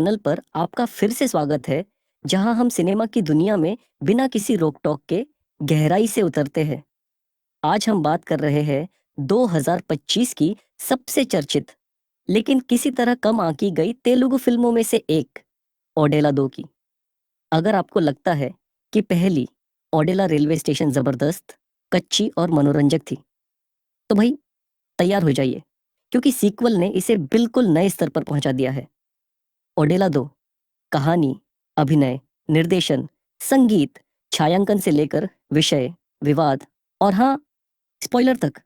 Channel पर आपका फिर से स्वागत है, जहां हम सिनेमा की दुनिया में बिना किसी रोक-टोक के गहराई से उतरते हैं। आज हम बात कर रहे हैं 2025 की सबसे चर्चित, लेकिन किसी तरह कम आंकी गई तेलुगु फिल्मों में से एक, ओडेला 2 की। अगर आपको लगता है कि पहली ओडेला रेलवे स्टेशन जबरदस्त, कच्ची और मनोरंजक थी, तो भाई तैयार हो जाइए, क्योंकि सीक्वल ने इसे बिल्कुल नए स्तर पर पहुंचा दिया है। ओडेला 2 कहानी, अभिनय, निर्देशन, संगीत, छायांकन से लेकर विषय, विवाद और हाँ, स्पॉइलर तक।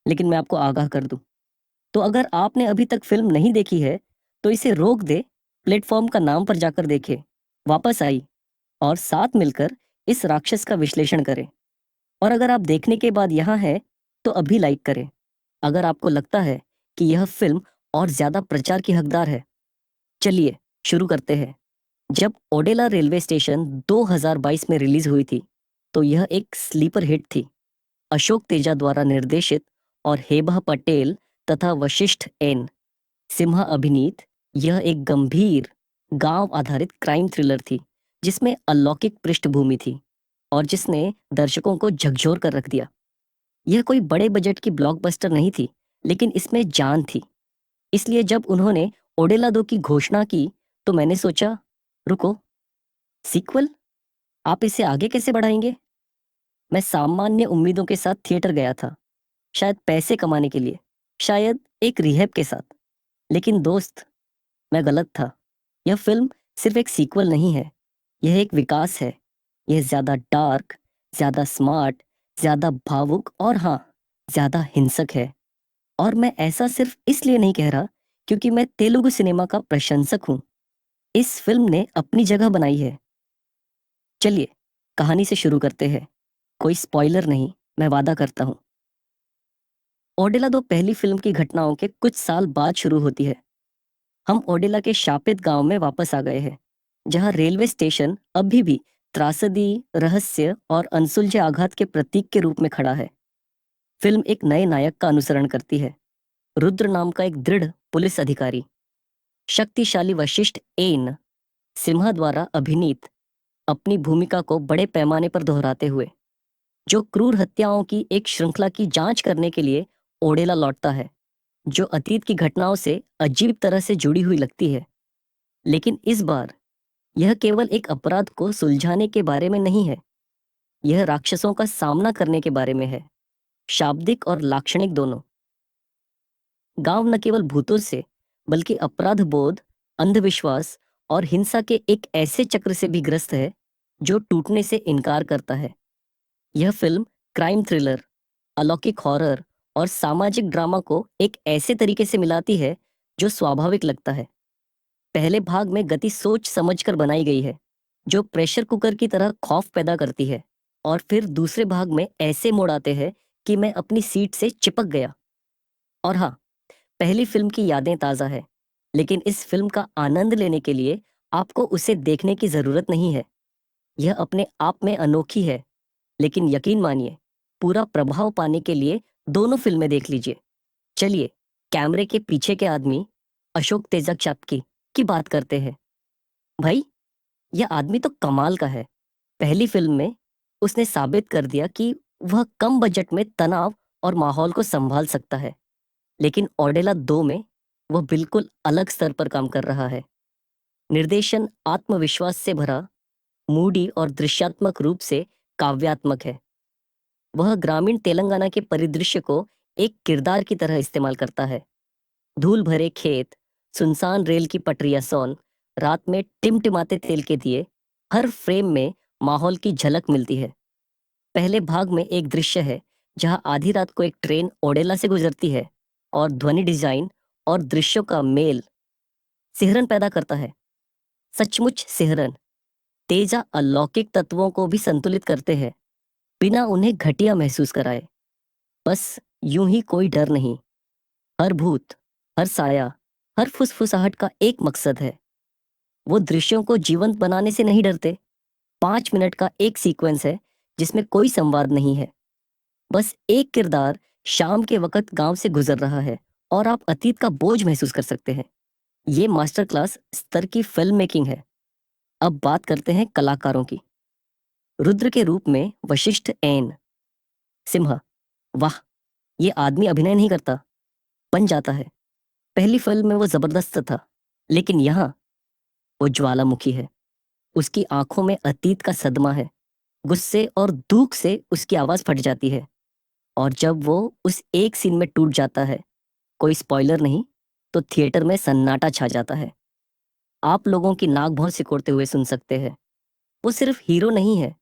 लेकिन मैं आपको आगाह कर दूं, तो अगर आपने अभी तक फिल्म नहीं देखी है, तो इसे रोक दे, प्लेटफॉर्म का नाम पर जाकर देखे, वापस आई और साथ मिलकर इस राक्षस का विश्लेषण करें। और अगर आप देखने के बाद यहाँ हैं, तो अभी लाइक करें अगर आपको लगता है कि यह फिल्म और ज्यादा प्रचार की हकदार है। चलिए शुरू करते हैं। जब ओडेला रेलवे स्टेशन 2022 में रिलीज हुई थी, तो यह एक स्लीपर हिट थी। अशोक तेजा द्वारा निर्देशित और हेबा पटेल तथा वशिष्ठ एन सिम्हा अभिनीत यह एक गंभीर गांव आधारित क्राइम थ्रिलर थी, जिसमें अलौकिक पृष्ठभूमि थी और जिसने दर्शकों को झकझोर कर रख दिया। यह कोई बड़े बजट की ब्लॉकबस्टर नहीं थी, लेकिन इसमें जान थी। इसलिए जब उन्होंने ओडेला 2 की घोषणा की, तो मैंने सोचा, रुको, सीक्वल? आप इसे आगे कैसे बढ़ाएंगे? मैं सामान्य उम्मीदों के साथ थिएटर गया था, शायद पैसे कमाने के लिए, शायद एक रिहैब के साथ। लेकिन दोस्त, मैं गलत था। यह फिल्म सिर्फ एक सीक्वल नहीं है, यह एक विकास है। यह ज्यादा डार्क, ज्यादा स्मार्ट, ज्यादा भावुक और हाँ, ज्यादा हिंसक है। और मैं ऐसा सिर्फ इसलिए नहीं कह रहा क्योंकि मैं तेलुगु सिनेमा का प्रशंसक हूँ। इस फिल्म ने अपनी जगह बनाई है। चलिए कहानी से शुरू करते हैं। कोई स्पॉइलर नहीं, मैं वादा करता हूँ। ओडेला 2 पहली फिल्म की घटनाओं के कुछ साल बाद शुरू होती है। हम ओडेला के शापित गांव में वापस आ गए हैं, जहां रेलवे स्टेशन अभी भी त्रासदी, रहस्य और अनसुलझे आघात के प्रतीक के रूप में खड़ा है। फिल्म एक नए नायक का अनुसरण करती है, रुद्र नाम का एक दृढ़ पुलिस अधिकारी। शक्तिशाली वशिष्ठ एन सिम्हा द्वारा अभिनीत अपनी भूमिका को बड़े पैमाने पर दोहराते हुए, जो क्रूर हत्याओं की एक श्रृंखला की जांच करने के लिए ओडेला लौटता है, जो अतीत की घटनाओं से अजीब तरह से जुड़ी हुई लगती है। लेकिन इस बार यह केवल एक अपराध को सुलझाने के बारे में नहीं है, यह राक्षसों का सामना करने के बारे में है, शाब्दिक और लाक्षणिक दोनों। गांव न केवल भूतों से, बल्कि अपराध बोध, अंधविश्वास और हिंसा के एक ऐसे चक्र से भी ग्रस्त है, जो टूटने से इनकार करता है। यह फिल्म क्राइम थ्रिलर, अलौकिक हॉरर और सामाजिक ड्रामा को एक ऐसे तरीके से मिलाती है जो स्वाभाविक लगता है। पहले भाग में गति सोच समझकर बनाई गई है, जो प्रेशर कुकर की तरह खौफ पैदा करती है, और फिर दूसरे भाग में ऐसे मोड़ आते हैं कि मैं अपनी सीट से चिपक गया। और हाँ, पहली फिल्म की यादें ताज़ा है, लेकिन इस फिल्म का आनंद लेने के लिए आपको उसे देखने की ज़रूरत नहीं है। यह अपने आप में अनोखी है, लेकिन यकीन मानिए, पूरा प्रभाव पाने के लिए दोनों फिल्में देख लीजिए। चलिए कैमरे के पीछे के आदमी, अशोक तेजक की बात करते हैं। भाई, यह आदमी तो कमाल का है। पहली फिल्म में उसने साबित कर दिया कि वह कम बजट में तनाव और माहौल को संभाल सकता है। लेकिन ओडेला 2 में वह बिल्कुल अलग स्तर पर काम कर रहा है। निर्देशन आत्मविश्वास से भरा, मूडी और दृश्यात्मक रूप से काव्यात्मक है। वह ग्रामीण तेलंगाना के परिदृश्य को एक किरदार की तरह इस्तेमाल करता है। धूल भरे खेत, सुनसान रेल की पटरियां सौन, रात में टिमटिमाते तेल के दिए, हर फ्रेम में माहौल की झलक मिलती है। पहले भाग में एक दृश्य है जहां आधी रात को एक ट्रेन ओडेला से गुजरती है, और ध्वनि डिजाइन और दृश्यों का मेल सिहरन पैदा करता है। सचमुच सिहरन। तेजा अलौकिक तत्वों को भी संतुलित करते हैं, बिना उन्हें घटिया महसूस कराए। बस यूं ही कोई डर नहीं। हर भूत, हर साया, हर फुसफुसाहट का एक मकसद है। वो दृश्यों को जीवंत बनाने से नहीं डरते। 5 मिनट का एक सीक्वेंस है जिसमें कोई संवाद नहीं है, बस एक किरदार शाम के वक्त गांव से गुजर रहा है और आप अतीत का बोझ महसूस कर सकते हैं। ये मास्टर क्लास स्तर की फिल्म मेकिंग है। अब बात करते हैं कलाकारों की। रुद्र के रूप में वशिष्ठ एन सिम्हा। वाह, ये आदमी अभिनय नहीं करता, बन जाता है। पहली फिल्म में वो जबरदस्त था, लेकिन यहाँ वो ज्वालामुखी है। उसकी आंखों में अतीत का सदमा है। गुस्से और दुख से उसकी आवाज फट जाती है। और जब वो उस एक सीन में टूट जाता है, कोई स्पॉइलर नहीं, तो थिएटर में सन्नाटा छा जाता है। आप लोगों की नाक भौं सिकोड़ते हुए सुन सकते हैं। वो सिर्फ हीरो नहीं है,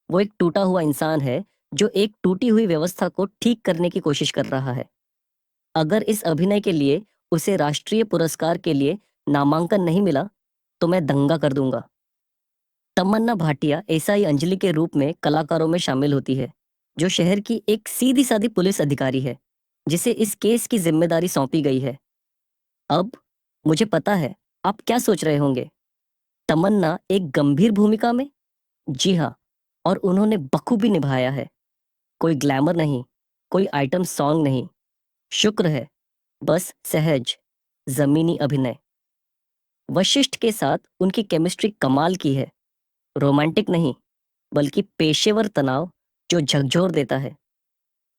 वो एक टूटा हुआ इंसान है जो एक टूटी हुई व्यवस्था को ठीक करने की कोशिश कर रहा है। अगर इस अभिनय के लिए उसे राष्ट्रीय पुरस्कार के लिए नामांकन नहीं मिला, तो मैं दंगा कर दूंगा। तमन्ना भाटिया एसआई अंजलि के रूप में कलाकारों में शामिल होती है, जो शहर की एक सीधी सादी पुलिस अधिकारी है, जिसे इस केस की जिम्मेदारी सौंपी गई है। अब मुझे पता है आप क्या सोच रहे होंगे। तमन्ना एक गंभीर भूमिका में? जी हाँ, और उन्होंने बखूबी निभाया है। कोई ग्लैमर नहीं, कोई आइटम सॉन्ग नहीं, शुक्र है, बस सहज जमीनी अभिनय। वशिष्ठ के साथ उनकी केमिस्ट्री कमाल की है। रोमांटिक नहीं, बल्कि पेशेवर तनाव जो झकझोर देता है।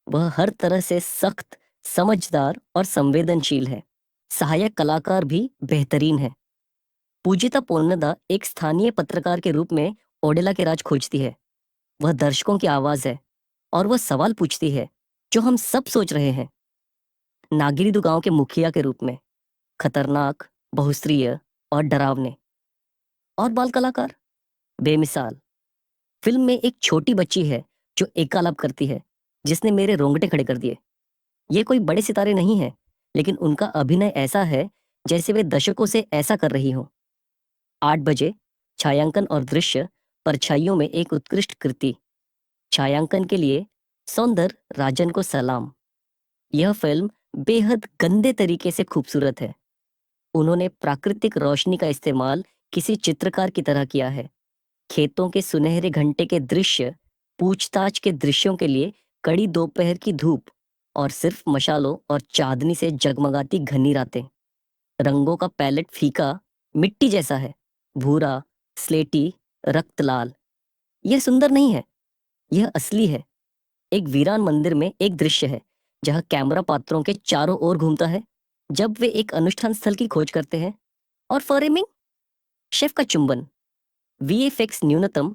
वह हर तरह से सख्त, समझदार और संवेदनशील है। सहायक कलाकार भी बेहतरीन है। पूजिता पोन्नदा एक स्थानीय पत्रकार के रूप में ओडेला के राज खोजती है। वह दर्शकों की आवाज है, और वह सवाल पूछती है जो हम सब सोच रहे हैं। नागिरी गांव के मुखिया के रूप में खतरनाक, बहुस्त्रीय और डरावने। और बाल कलाकार बेमिसाल। फिल्म में एक छोटी बच्ची है जो एकालाप करती है, जिसने मेरे रोंगटे खड़े कर दिए। ये कोई बड़े सितारे नहीं है, लेकिन उनका अभिनय ऐसा है जैसे वे दशकों से ऐसा कर रही हो। 8 बजे छायांकन और दृश्य परछाइयों में एक उत्कृष्ट कृति। छायांकन के लिए सौंदर राजन को सलाम। यह फिल्म बेहद गंदे तरीके से खूबसूरत है। उन्होंने प्राकृतिक रोशनी का इस्तेमाल किसी चित्रकार की तरह किया है। खेतों के सुनहरे घंटे के दृश्य, पूछताछ के दृश्यों के लिए कड़ी दोपहर की धूप, और सिर्फ मशालों और चांदनी से जगमगाती घनी रातें। रंगों का पैलेट फीका, मिट्टी जैसा है, भूरा, स्लेटी, रक्त लाल। यह सुंदर नहीं है, यह असली है। एक वीरान मंदिर में एक दृश्य है जहां कैमरा पात्रों के चारों ओर घूमता है जब वे एक अनुष्ठान स्थल की खोज करते हैं। और फ्रेमिंग, शेफ का चुंबन, वीएफएक्स न्यूनतम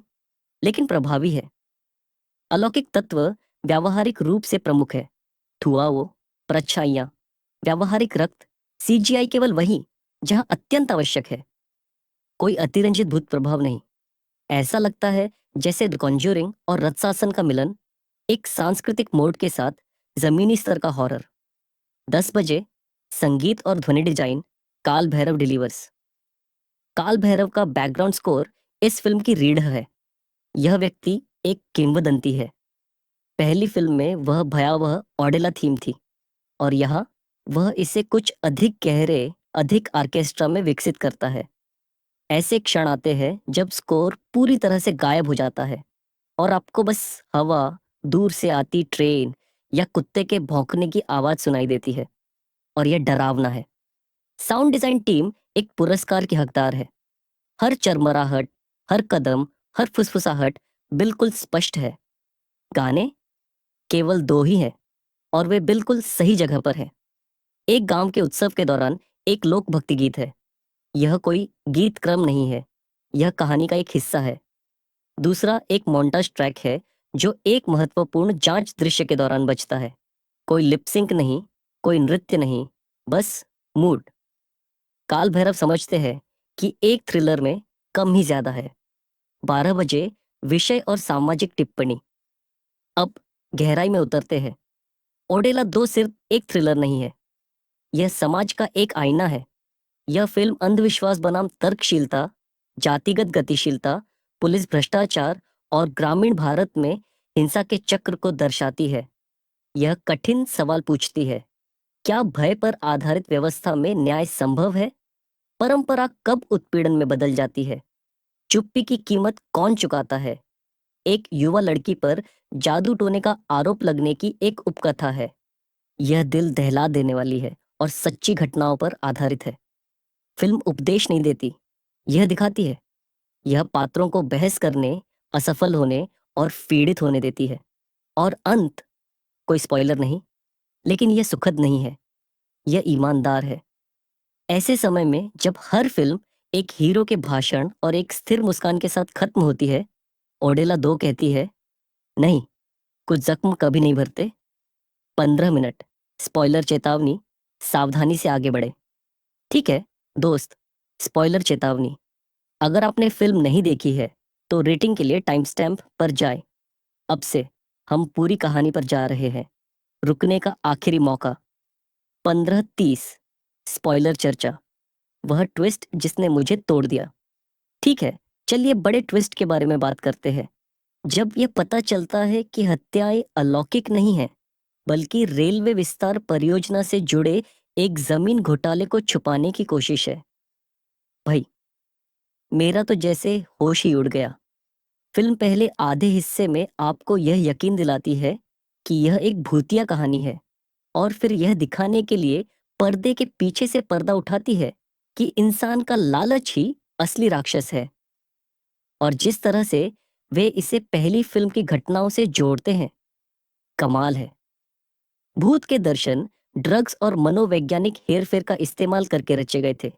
लेकिन प्रभावी है। अलौकिक तत्व व्यावहारिक रूप से प्रमुख है। धुआं, परछाइयां, व्यावहारिक रक्त, सीजीआई केवल वही जहां अत्यंत आवश्यक है। कोई अतिरंजित भूत प्रभाव नहीं। ऐसा लगता है जैसे द कॉन्ज्यूरिंग और रत्सासन का मिलन, एक सांस्कृतिक मोड के साथ जमीनी स्तर का हॉरर। 10 बजे संगीत और ध्वनि डिजाइन काल भैरव डिलीवर्स। काल भैरव का बैकग्राउंड स्कोर इस फिल्म की रीढ़ है। यह व्यक्ति एक किंवदंती है। पहली फिल्म में वह भयावह ऑडेला थीम थी, और यहाँ वह इसे कुछ अधिक गहरे, अधिक ऑर्केस्ट्रा में विकसित करता है। ऐसे क्षण आते हैं जब स्कोर पूरी तरह से गायब हो जाता है और आपको बस हवा, दूर से आती ट्रेन या कुत्ते के भौंकने की आवाज सुनाई देती है, और यह डरावना है। साउंड डिजाइन टीम एक पुरस्कार की हकदार है। हर चरमराहट, हर कदम, हर फुसफुसाहट बिल्कुल स्पष्ट है। गाने केवल 2 ही हैं, और वे बिल्कुल सही जगह पर हैं। एक गांव के उत्सव के दौरान एक लोक भक्ति गीत है। यह कोई गीत क्रम नहीं है, यह कहानी का एक हिस्सा है। दूसरा एक मोन्टाज ट्रैक है जो एक महत्वपूर्ण जांच दृश्य के दौरान बजता है। कोई लिपसिंक नहीं, कोई नृत्य नहीं, बस मूड। काल भैरव समझते हैं कि एक थ्रिलर में कम ही ज्यादा है। 12 बजे विषय और सामाजिक टिप्पणी। अब गहराई में उतरते हैं। ओडेला 2 सिर्फ एक थ्रिलर नहीं है, यह समाज का एक आईना है। यह फिल्म अंधविश्वास बनाम तर्कशीलता, जातिगत गतिशीलता, पुलिस भ्रष्टाचार और ग्रामीण भारत में हिंसा के चक्र को दर्शाती है। यह कठिन सवाल पूछती है, क्या भय पर आधारित व्यवस्था में न्याय संभव है? परंपरा कब उत्पीड़न में बदल जाती है? चुप्पी की कीमत कौन चुकाता है? एक युवा लड़की पर जादू टोने का आरोप लगने की एक उपकथा है। यह दिल दहला देने वाली है और सच्ची घटनाओं पर आधारित है। फिल्म उपदेश नहीं देती, यह दिखाती है। यह पात्रों को बहस करने, असफल होने और पीड़ित होने देती है। और अंत, कोई स्पॉइलर नहीं, लेकिन यह सुखद नहीं है, यह ईमानदार है। ऐसे समय में जब हर फिल्म एक हीरो के भाषण और एक स्थिर मुस्कान के साथ खत्म होती है, ओडेला 2 कहती है, नहीं, कुछ जख्म कभी नहीं भरते। 15 मिनट, स्पॉइलर चेतावनी, सावधानी से आगे बढ़े। ठीक है दोस्त, स्पॉइलर चेतावनी। अगर आपने फिल्म नहीं देखी है तो रेटिंग के लिए टाइम स्टैम्प पर जाए। अब से हम पूरी कहानी पर जा रहे हैं। रुकने का आखिरी मौका। 15:30, स्पॉइलर चर्चा। वह ट्विस्ट जिसने मुझे तोड़ दिया। ठीक है, चलिए बड़े ट्विस्ट के बारे में बात करते हैं। जब यह पता चलता है कि हत्याएं अलौकिक नहीं है, बल्कि रेलवे विस्तार परियोजना से जुड़े एक जमीन घोटाले को छुपाने की कोशिश है। भाई, मेरा तो जैसे होश ही उड़ गया। फिल्म पहले आधे हिस्से में आपको यह यकीन दिलाती है कि यह एक भूतिया कहानी है, और फिर यह दिखाने के लिए पर्दे के पीछे से पर्दा उठाती है कि इंसान का लालच ही असली राक्षस है। और जिस तरह से वे इसे पहली फिल्म की घटनाओं से जोड़ते हैं, कमाल है। भूत के दर्शन ड्रग्स और मनोवैज्ञानिक हेरफेर का इस्तेमाल करके रचे गए थे।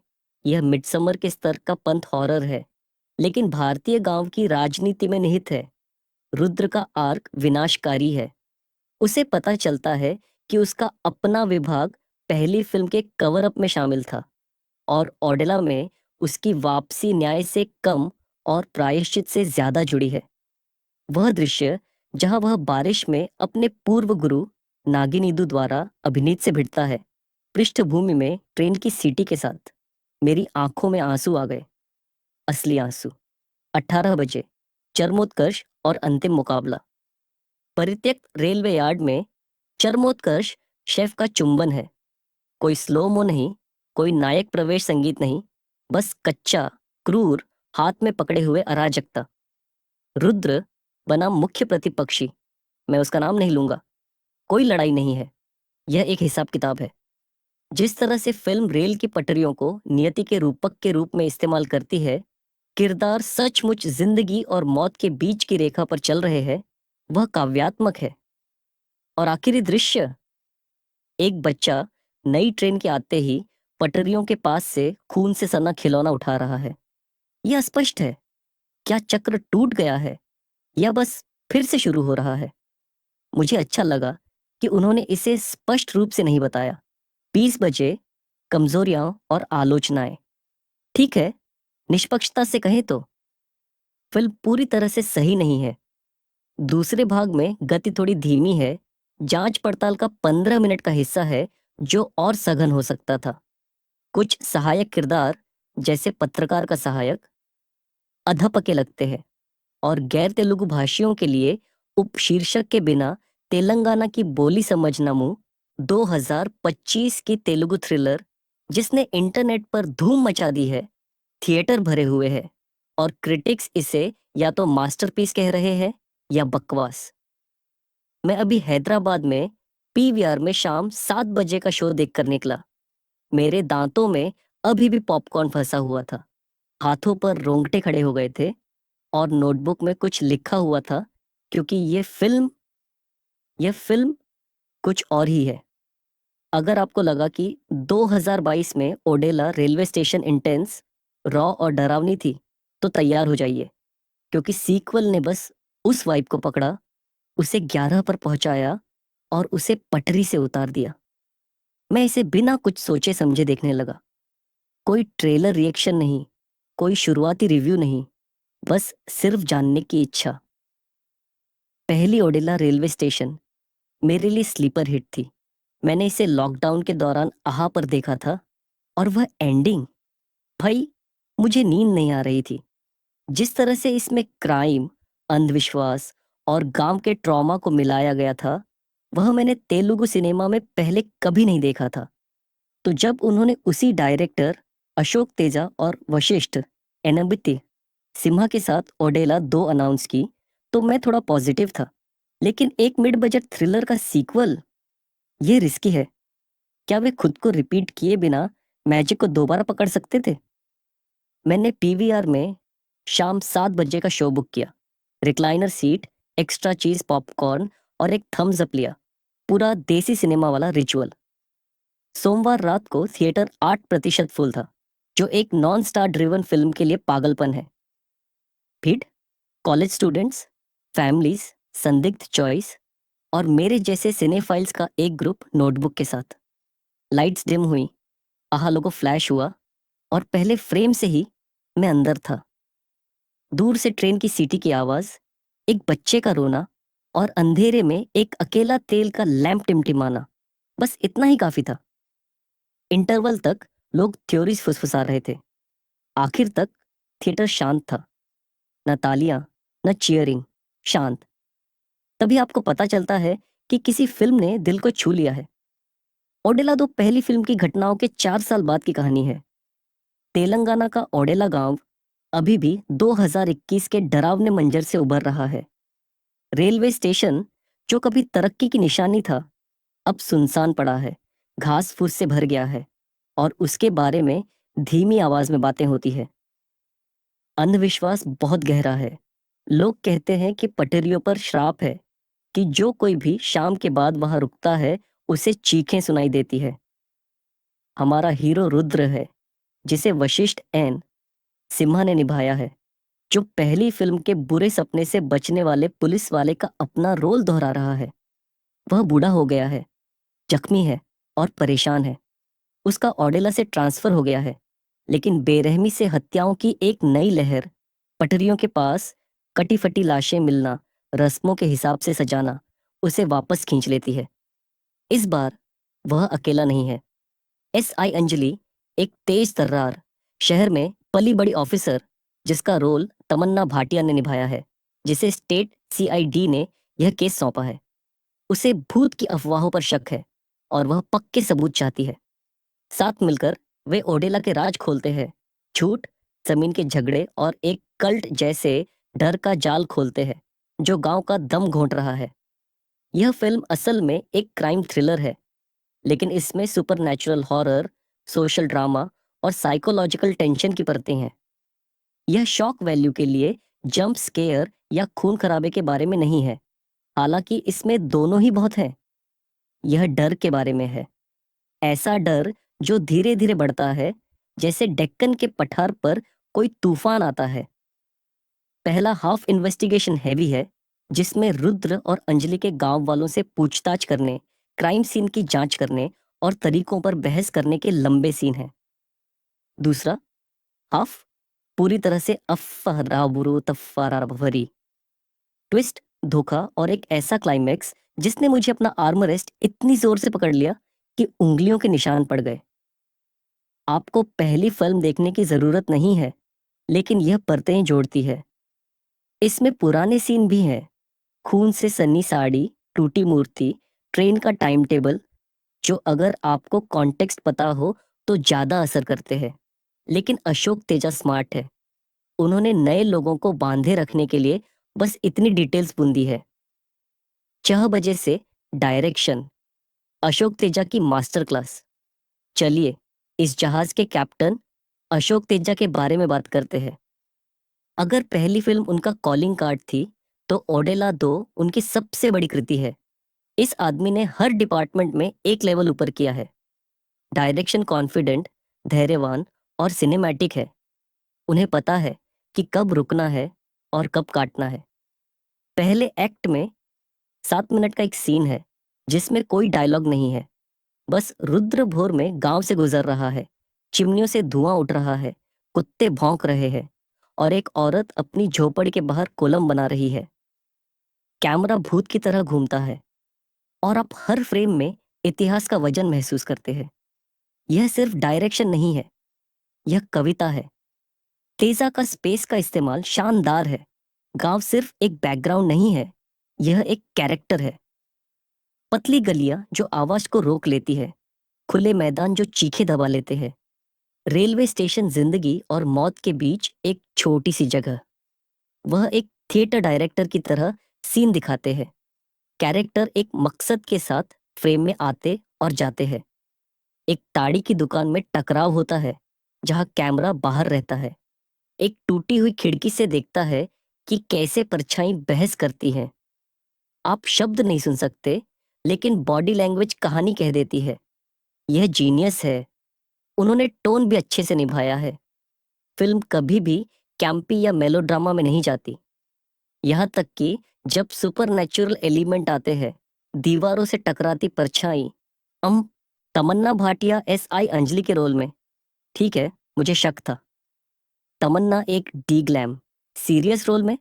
यह मिडसमर के स्तर का पंथ हॉरर है, लेकिन भारतीय गांव की राजनीति में निहित है। रुद्र का आर्क विनाशकारी है। उसे पता चलता है कि उसका अपना विभाग पहली फिल्म के कवर अप में शामिल था, और ओडेला में उसकी वापसी न्याय से कम और प्रायश्चित से ज्यादा जुड़ी है। वह दृश्य जहां वह बारिश में अपने पूर्व गुरु नागिनीदू द्वारा अभिनीत से भिड़ता है, पृष्ठभूमि में ट्रेन की सीटी के साथ, मेरी आंखों में आंसू आ गए। असली आंसू। 18 बजे, चरमोत्कर्ष और अंतिम मुकाबला। परित्यक्त रेलवे यार्ड में चरमोत्कर्ष शेफ का चुंबन है। कोई स्लोमो नहीं, कोई नायक प्रवेश संगीत नहीं, बस कच्चा, क्रूर, हाथ में पकड़े हुए अराजकता। रुद्र बनाम मुख्य प्रतिपक्षी, मैं उसका नाम नहीं लूंगा। कोई लड़ाई नहीं है, यह एक हिसाब किताब है। जिस तरह से फिल्म रेल की पटरियों को नियति के रूपक के रूप में इस्तेमाल करती है, किरदार सचमुच जिंदगी और मौत के बीच की रेखा पर चल रहे हैं, वह काव्यात्मक है। और आखिरी दृश्य, एक बच्चा नई ट्रेन के आते ही पटरियों के पास से खून से सना खिलौना उठा रहा है। यह स्पष्ट है, क्या चक्र टूट गया है या बस फिर से शुरू हो रहा है। मुझे अच्छा लगा कि उन्होंने इसे स्पष्ट रूप से नहीं बताया। 20 बजे, कमजोरियां और आलोचनाएं। ठीक है, निष्पक्षता से कहें तो फिल्म पूरी तरह से सही नहीं है। दूसरे भाग में गति थोड़ी धीमी है। जांच पड़ताल का 15 मिनट का हिस्सा है जो और सघन हो सकता था। कुछ सहायक किरदार, जैसे पत्रकार का सहायक, अधपके लगते हैं, और गैर तेलुगु भाषियों के लिए उपशीर्षक के बिना तेलंगाना की बोली समझना मुंह। 2025 की तेलुगु थ्रिलर जिसने इंटरनेट पर धूम मचा दी है, थिएटर भरे हुए हैं, और क्रिटिक्स इसे या तो मास्टरपीस कह रहे हैं या बकवास। मैं अभी हैदराबाद में पीवीआर में शाम 7 बजे का शो देखकर निकला। मेरे दांतों में अभी भी पॉपकॉर्न फंसा हुआ था, हाथों पर रोंगटे खड़े हो गए थे, और नोटबुक में कुछ लिखा हुआ था, क्योंकि यह फिल्म कुछ और ही है। अगर आपको लगा कि 2022 में Odela railway station intense, raw और डरावनी थी, तो तैयार हो जाइए, क्योंकि सीक्वल ने बस उस वाइब को पकड़ा, उसे 11 पर पहुंचाया और उसे पटरी से उतार दिया। मैं इसे बिना कुछ सोचे समझे देखने लगा। कोई ट्रेलर रिएक्शन नहीं, कोई शुरुआती रिव्यू नहीं, बस सिर्फ जानने की इच्छा। पहली ओडेला रेलवे स्टेशन मेरे लिए स्लीपर हिट थी। मैंने इसे लॉकडाउन के दौरान आहा पर देखा था, और वह एंडिंग, भाई, मुझे नींद नहीं आ रही थी। जिस तरह से इसमें क्राइम, अंधविश्वास और गांव के ट्रॉमा को मिलाया गया था, वह मैंने तेलुगु सिनेमा में पहले कभी नहीं देखा था। तो जब उन्होंने उसी डायरेक्टर अशोक तेजा और वशिष्ठ एनबिति सिम्हा के साथ ओडेला 2 अनाउंस की, तो मैं थोड़ा पॉजिटिव था। लेकिन एक मिड बजट थ्रिलर का सीक्वल, ये रिस्की है। क्या वे खुद को रिपीट किए बिना मैजिक को दोबारा पकड़ सकते थे। मैंने पीवीआर में शाम 7 बजे का शो बुक किया, रिक्लाइनर सीट, एक्स्ट्रा चीज पॉपकॉर्न और एक थम्स अप लिया। पूरा देसी सिनेमा वाला रिचुअल। सोमवार रात को थिएटर 8% फुल था, जो एक नॉन स्टार ड्रिवन फिल्म के लिए पागलपन है। भीड़, कॉलेज स्टूडेंट्स, फैमिलीज, संदिग्ध चॉइस और मेरे जैसे सिनेफाइल्स का एक ग्रुप नोटबुक के साथ। लाइट्स डिम हुई, आहा लोगो फ्लैश हुआ और पहले फ्रेम से ही मैं अंदर था। दूर से ट्रेन की सीटी की आवाज, एक बच्चे का रोना और अंधेरे में एक अकेला तेल का लैंप टिमटिमाना, बस इतना ही काफी था। इंटरवल तक लोग थ्योरीज फुसफुसा रहे थे। आखिर तक थिएटर शांत था, न तालियां, न चीयरिंग, शांत। तभी आपको पता चलता है कि किसी फिल्म ने दिल को छू लिया है। ओडेला दो पहली फिल्म की घटनाओं के 4 साल बाद की कहानी है। तेलंगाना का ओडेला गांव अभी भी 2021 के डरावने मंजर से उभर रहा है। रेलवे स्टेशन, जो कभी तरक्की की निशानी था, अब सुनसान पड़ा है, घास फूस से भर गया है और उसके बारे में धीमी आवाज में बातें होती है। अंधविश्वास बहुत गहरा है। लोग कहते हैं कि पटरियों पर श्राप है, कि जो कोई भी शाम के बाद वहां रुकता है उसे चीखें सुनाई देती है। हमारा हीरो रुद्र है, जिसे वशिष्ठ एन सिम्हा ने निभाया है, जो पहली फिल्म के बुरे सपने से बचने वाले पुलिस वाले का अपना रोल दोहरा रहा है। वह बूढ़ा हो गया है, जख्मी है और परेशान है। उसका ओडेला से ट्रांसफर हो गया है, लेकिन बेरहमी से हत्याओं की एक नई लहर, पटरियों के पास कटी फटी लाशें मिलना, रस्मों के हिसाब से सजाना, उसे वापस खींच लेती है। इस बार वह अकेला नहीं है। SI अंजलि, एक तेज तर्रार, शहर में पली बड़ी ऑफिसर, जिसका रोल तमन्ना भाटिया ने निभाया है, जिसे स्टेट CID ने यह केस सौंपा है। उसे भूत की अफवाहों पर शक है और वह पक्के सबूत चाहती है। साथ मिलकर वे ओडेला के राज खोलते हैं, झूठ, जमीन के झगड़े और एक कल्ट जैसे डर का जाल खोलते हैं, जो गांव का दम घोंट रहा है। यह फिल्म असल में एक क्राइम थ्रिलर है, लेकिन इसमें सुपरनैचुरल हॉरर, सोशल ड्रामा और साइकोलॉजिकल टेंशन की परतें हैं। यह शॉक वैल्यू के लिए जंप स्केयर या खून खराबे के बारे में नहीं है, हालांकि इसमें दोनों ही बहुत हैं। यह डर के बारे में है, ऐसा डर जो धीरे धीरे बढ़ता है, जैसे डेक्कन के पठार पर कोई तूफान आता है। पहला हाफ इन्वेस्टिगेशन हैवी है, जिसमें रुद्र और अंजलि के गांव वालों से पूछताछ करने, क्राइम सीन की जांच करने और तरीकों पर बहस करने के लंबे सीन हैं। दूसरा हाफ पूरी तरह से अफराबुरु तफाराबरी, ट्विस्ट, धोखा और एक ऐसा क्लाइमैक्स जिसने मुझे अपना आर्मरेस्ट इतनी जोर से पकड़ लिया कि उंगलियों के निशान पड़ गए। आपको पहली फिल्म देखने की जरूरत नहीं है, लेकिन यह परतें जोड़ती है। इसमें पुराने सीन भी हैं, खून से सनी साड़ी, टूटी मूर्ति, ट्रेन का टाइम टेबल, जो अगर आपको कॉन्टेक्स्ट पता हो तो ज्यादा असर करते हैं। लेकिन अशोक तेजा स्मार्ट है। उन्होंने नए लोगों को बांधे रखने के लिए बस इतनी डिटेल्स बूंदी है। 6 बजे से डायरेक्शन, अशोक तेजा की मास्टर क्लास। चलिए इस जहाज के कैप्टन अशोक तेजा के बारे में बात करते हैं। अगर पहली फिल्म उनका कॉलिंग कार्ड थी, तो ओडेला 2 उनकी सबसे बड़ी कृति है। इस आदमी ने हर डिपार्टमेंट में एक लेवल ऊपर किया है। डायरेक्शन कॉन्फिडेंट, धैर्यवान और सिनेमैटिक है। उन्हें पता है कि कब रुकना है और कब काटना है। पहले एक्ट में 7 मिनट का एक सीन है, जिसमें कोई डायलॉग नहीं है, बस रुद्र भोर में गांव से गुजर रहा है, चिमनियों से धुआं उठ रहा है, कुत्ते भौंक रहे हैं और एक औरत अपनी झोपड़ी के बाहर कोलम बना रही है। कैमरा भूत की तरह घूमता है और आप हर फ्रेम में इतिहास का वजन महसूस करते हैं। यह सिर्फ डायरेक्शन नहीं है, यह कविता है। तेजा का स्पेस का इस्तेमाल शानदार है। गांव सिर्फ एक बैकग्राउंड नहीं है, यह एक कैरेक्टर है। पतली गलियां जो आवाज को रोक लेती है, खुले मैदान जो चीखे दबा लेते हैं, रेलवे स्टेशन जिंदगी और मौत के बीच एक छोटी सी जगह। वह एक थिएटर डायरेक्टर की तरह सीन दिखाते हैं। कैरेक्टर एक मकसद के साथ फ्रेम में आते और जाते हैं। एक ताड़ी की दुकान में टकराव होता है जहां कैमरा बाहर रहता है। एक टूटी हुई खिड़की से देखता है कि कैसे परछाई बहस करती है। आप शब्द नहीं सुन सकते, लेकिन बॉडी लैंग्वेज कहानी कह देती है। यह जीनियस है। उन्होंने टोन भी अच्छे से निभाया है। फिल्म कभी भी कैंपी या मेलोड्रामा में नहीं जाती। यहाँ तक कि जब सुपरनैचुरल एलिमेंट आते हैं, दीवारों से टकराती परछाई, हम तमन्ना भाटिया SI अंजलि के रोल में, ठीक है, मुझे शक था। तमन्ना एक डी ग्लैम सीरियस रोल में,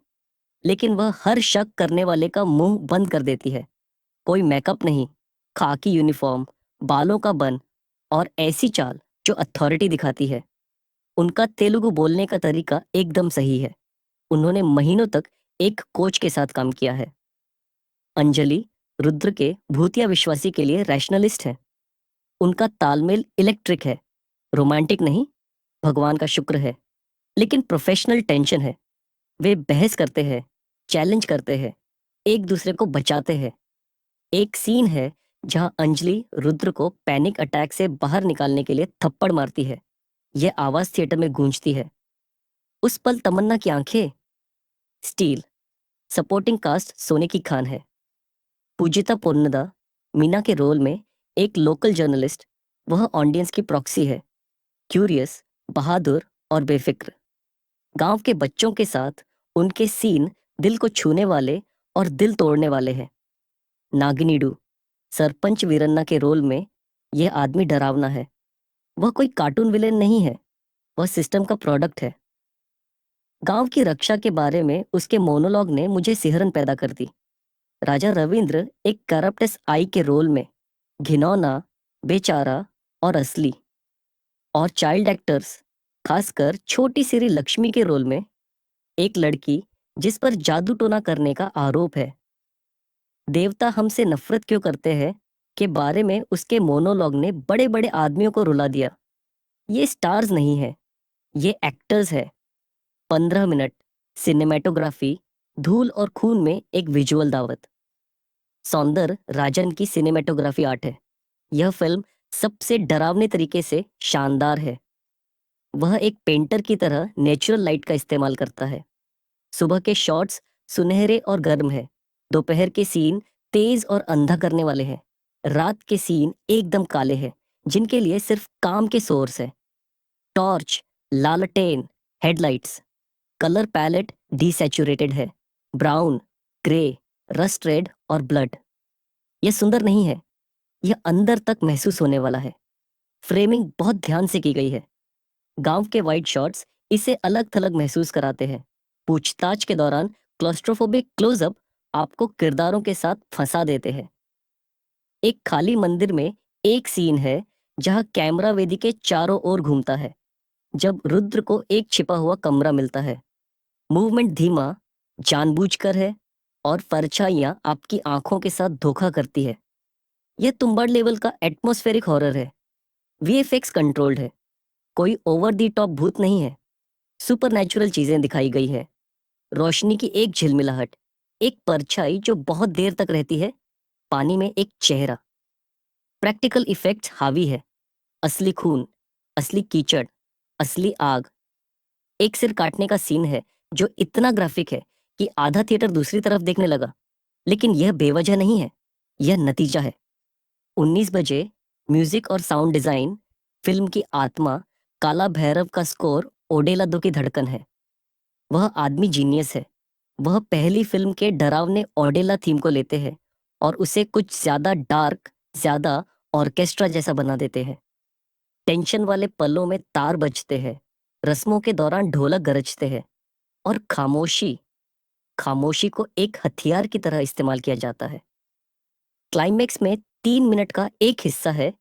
लेकिन वह हर शक करने वाले का मुंह बंद कर देती है। कोई मेकअप नहीं, खाकी यूनिफॉर्म, बालों का बन और ऐसी चाल जो अथॉरिटी दिखाती है। उनका तेलुगु बोलने का तरीका एकदम सही है। उन्होंने महीनों तक एक कोच के साथ काम किया है। अंजलि रुद्र के भूतिया विश्वासी के लिए रैशनलिस्ट है। उनका तालमेल इलेक्ट्रिक है, रोमांटिक नहीं, भगवान का शुक्र है, लेकिन प्रोफेशनल टेंशन है। वे बहस करते हैं, चैलेंज करते हैं, एक दूसरे को बचाते हैं। एक सीन है जहां अंजलि रुद्र को पैनिक अटैक से बाहर निकालने के लिए थप्पड़ मारती है। यह आवाज थिएटर में गूंजती है। उस पल तमन्ना की आंखें स्टील। सपोर्टिंग कास्ट सोने की खान है। पूजिता पोन्नदा मीना के रोल में एक लोकल जर्नलिस्ट। वह ऑडियंस की प्रॉक्सी है, क्यूरियस, बहादुर और बेफिक्र। गांव के बच्चों के साथ उनके सीन दिल को छूने वाले और दिल तोड़ने वाले हैं। नागिनीडू सरपंच वीरन्ना के रोल में यह आदमी डरावना है। वह कोई कार्टून विलेन नहीं है, वह सिस्टम का प्रोडक्ट है। गांव की रक्षा के बारे में उसके मोनोलॉग ने मुझे सिहरन पैदा कर दी। राजा रविंद्र एक करप्ट SI के रोल में, घिनौना, बेचारा और असली। और चाइल्ड एक्टर्स, खासकर छोटी सिरी लक्ष्मी के रोल में, एक लड़की जिस पर जादू टोना करने का आरोप है। देवता हमसे नफरत क्यों करते हैं के बारे में उसके मोनोलॉग ने बड़े बड़े आदमियों को रुला दिया। ये स्टार्स नहीं है, ये एक्टर्स है। 15 मिनट सिनेमेटोग्राफी, धूल और खून में एक विजुअल दावत। सौंदर राजन की सिनेमेटोग्राफी आर्ट है। यह फिल्म सबसे डरावने तरीके से शानदार है। वह एक पेंटर की तरह नेचुरल लाइट का इस्तेमाल करता है। सुबह के शॉट्स सुनहरे और गर्म है। दोपहर के सीन तेज और अंधा करने वाले हैं। रात के सीन एकदम काले हैं, जिनके लिए सिर्फ काम के सोर्स है। टॉर्च, लालटेन, हेडलाइट्स। कलर पैलेट डीसैचुरेटेड है, ब्राउन, ग्रे, रस्ट रेड और ब्लड। यह सुंदर नहीं है, यह अंदर तक महसूस होने वाला है। फ्रेमिंग बहुत ध्यान से की गई है। गांव के वाइड शॉट्स इसे अलग थलग महसूस कराते हैं। पूछताछ के दौरान क्लॉस्ट्रोफोबिक क्लोजअप आपको किरदारों के साथ फंसा देते हैं। एक खाली मंदिर में एक सीन है जहां कैमरा वेदी के चारों ओर घूमता है। जब रुद्र को एक छिपा हुआ कमरा मिलता है, मूवमेंट धीमा, जानबूझकर है, और परछाइयां आपकी आंखों के साथ धोखा करती है। यह तुम्बाड़ लेवल का एटमॉस्फेरिक हॉरर है। VFX कंट्रोल्ड है, कोई ओवर दी टॉप भूत नहीं है। सुपरनैचुरल चीजें दिखाई गई है। रोशनी की एक झिलमिलाहट, एक परछाई जो बहुत देर तक रहती है, पानी में एक चेहरा। प्रैक्टिकल इफेक्ट्स हावी है। असली खून, असली कीचड़, असली आग। एक सिर काटने का सीन है जो इतना ग्राफिक है कि आधा थिएटर दूसरी तरफ देखने लगा। लेकिन यह बेवजह नहीं है, यह नतीजा है। 19 बजे म्यूजिक और साउंड डिजाइन, फिल्म की आत्मा, काला भैरव का स्कोर ओडेला दो की धड़कन है। वह आदमी जीनियस है। वह पहली फिल्म के डरावने ओडेला थीम को लेते हैं और उसे कुछ ज्यादा डार्क, ज्यादा ऑर्केस्ट्रा जैसा बना देते हैं। टेंशन वाले पलों में तार बजते हैं, रस्मों के दौरान ढोलक गरजते हैं, और खामोशी, खामोशी को एक हथियार की तरह इस्तेमाल किया जाता है। क्लाइमेक्स में 3 मिनट का एक हिस्सा है